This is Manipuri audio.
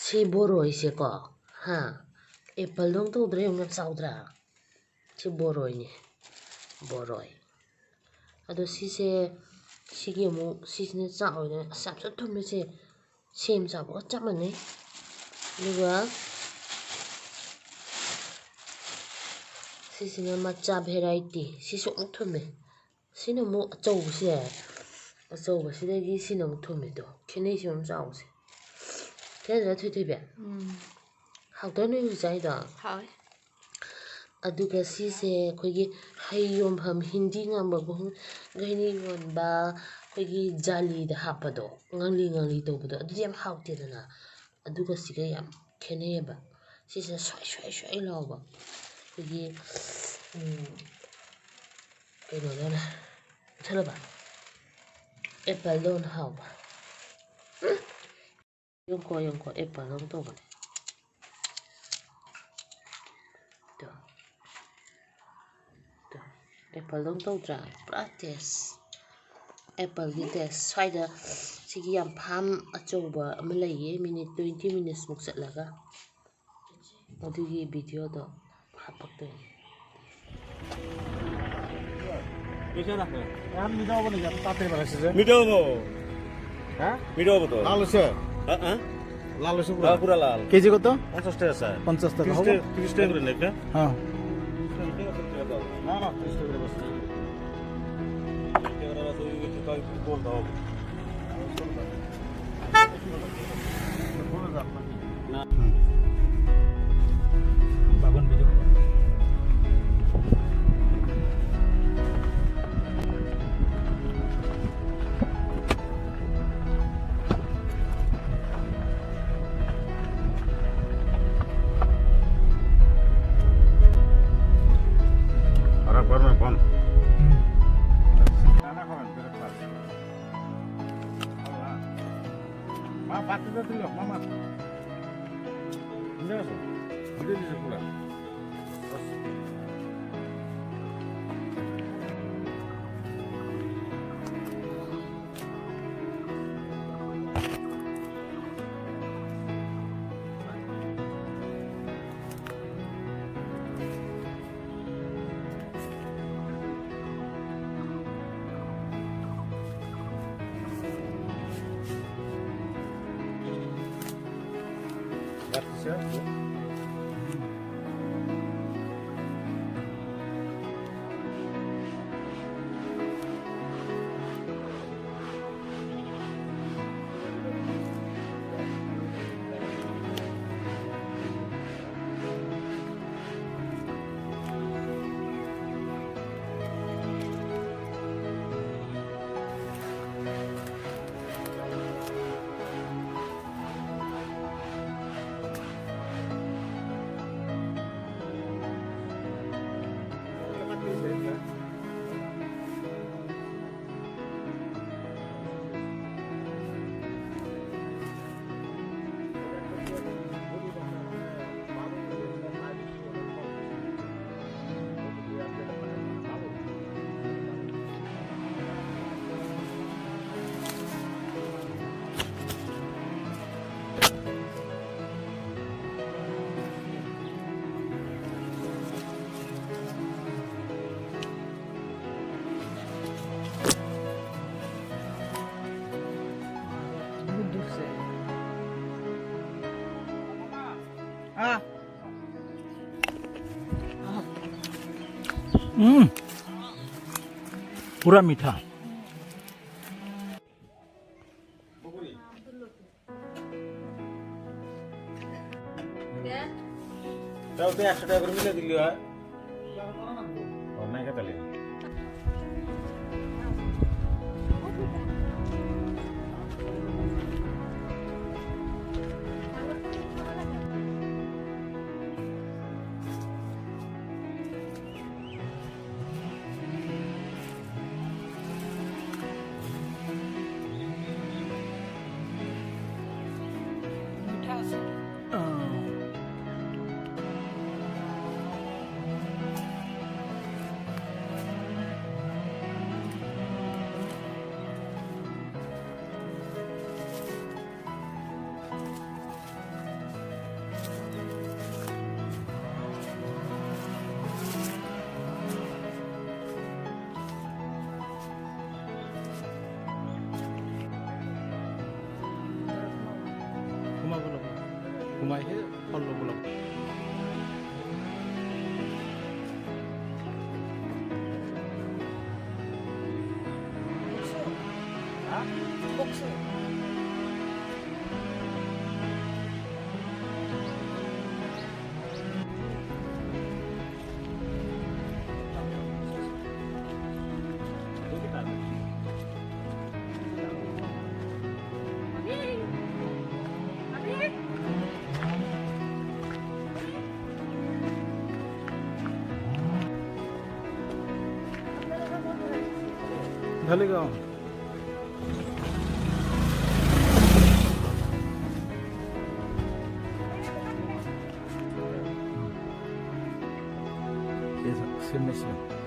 ꯁꯤ ꯕꯣꯔꯣꯏꯁꯦꯀꯣ ꯍꯥ ꯑꯦꯄꯜꯗꯧ ꯇꯧꯗ꯭ꯔꯥ ꯌꯥꯝ ꯆꯥꯎꯗ꯭ꯔꯥ ꯁꯤ ꯕꯣꯔꯣꯏꯅꯤ ꯕꯣꯔꯣꯏ ꯑꯗꯣ ꯁꯤꯁꯦ ꯁꯤꯒꯤ ꯑꯃꯨꯛ ꯁꯤꯁꯤꯅ ꯆꯥꯎꯋꯦꯗꯅ ꯑꯁ ꯌꯥꯝ ꯊꯨꯝꯃꯦꯁꯦ ꯁꯦꯝ ꯆꯥꯕꯒ ꯆꯞ ꯃꯥꯟꯅꯩ ꯑꯗꯨꯒ ꯁꯤꯁꯤꯅ ꯃꯆꯥ ꯚꯦꯔꯥꯏꯇꯤ ꯁꯤꯁꯨ ꯑꯃꯨꯛ ꯊꯨꯝꯃꯦ ꯁꯤꯅ ꯑꯃꯨꯛ ꯑꯆꯧꯕꯁꯦ ꯑꯆꯧꯕꯁꯤꯗꯒꯤ ꯁꯤꯅ ꯑꯃꯨꯛ ꯊꯨꯝꯃꯦꯗꯣ ꯈꯦꯠꯅꯩꯁꯤ ꯑꯃꯨꯛ ꯆꯥꯎꯕꯁꯦ ꯈꯦꯠꯅꯗ꯭ꯔꯥ ꯊꯣꯏꯊꯣꯏꯕꯤ ꯍꯥꯎꯇ꯭ꯔꯥ ꯅꯣꯏ ꯍꯧꯖꯤꯛ ꯆꯥꯏꯗꯣ ꯍꯥꯎꯋꯦ ꯑꯗꯨꯒ ꯁꯤꯁꯦ ꯑꯩꯈꯣꯏꯒꯤ ꯍꯩ ꯌꯣꯟꯐꯝ ꯍꯤꯟꯗꯤ ꯉꯥꯡꯕꯒꯨꯝ ꯘꯩꯅꯤ ꯌꯣꯟꯕ ꯑꯩꯈꯣꯏꯒꯤ ꯖꯥꯂꯤꯗ ꯍꯥꯞꯄꯗꯣ ꯉꯥꯡꯂꯤ ꯉꯥꯡꯂꯤ ꯇꯧꯕꯗꯣ ꯑꯗꯨꯗꯤ ꯌꯥꯝ ꯍꯥꯎꯇꯦꯗꯅ ꯑꯗꯨꯒ ꯁꯤꯒ ꯌꯥꯝ ꯈꯦꯠꯅꯩꯌꯦꯕ ꯁꯤꯁꯤꯅ ꯁ꯭ꯋꯥꯏ ꯁ꯭ꯋꯥꯏ ꯁ꯭ꯋꯥꯏ ꯂꯥꯎꯕ ꯑꯩꯈꯣꯏꯒꯤ ꯀꯩꯅꯣꯗꯧꯅ ꯃꯨꯊꯠꯂꯕ ꯑꯦꯄꯜꯗꯧꯅ ꯍꯥꯎꯕ ꯌꯦꯡꯀꯣ ꯌꯦꯡꯀꯣ ꯑꯦꯄꯜꯗꯧꯅ ꯇꯧꯕꯅꯦ ꯑꯦꯄꯜꯗꯧꯅ ꯇꯧꯗ꯭ꯔꯥ ꯄꯨꯔꯥ ꯇꯦꯁ ꯑꯦꯄꯜꯒꯤ ꯇꯦꯁ ꯁ꯭ꯋꯥꯏꯗ ꯁꯤꯒꯤ ꯌꯥꯝ ꯐꯥꯝ ꯑꯆꯧꯕ ꯑꯃ ꯂꯩꯌꯦ ꯃꯤꯅꯤꯠ 20 ꯃꯤꯅꯤꯠꯁꯃꯨꯛ ꯆꯠꯂꯒ ꯑꯗꯨꯒꯤ ꯚꯤꯗꯤꯑꯣꯗꯣ ꯍꯥꯞꯄꯛꯇꯣꯏꯅꯦ কেজি কত 50 টাকা স্যার 50 টাকা হবে 30 টাকা করে নেবে হ্যাঁ না না 30 টাকা করে বস 30 টাকা করে বস ওই বল দাও না বাগন video Mama. Ini apa? Ini di sekolah. Certo? पूरा मीठा तो 100 টাকা করে মিলে দিলি হয় অনেক তাহলে कुमाई हे फल्लो बोला 복수. ढलेगाव सेम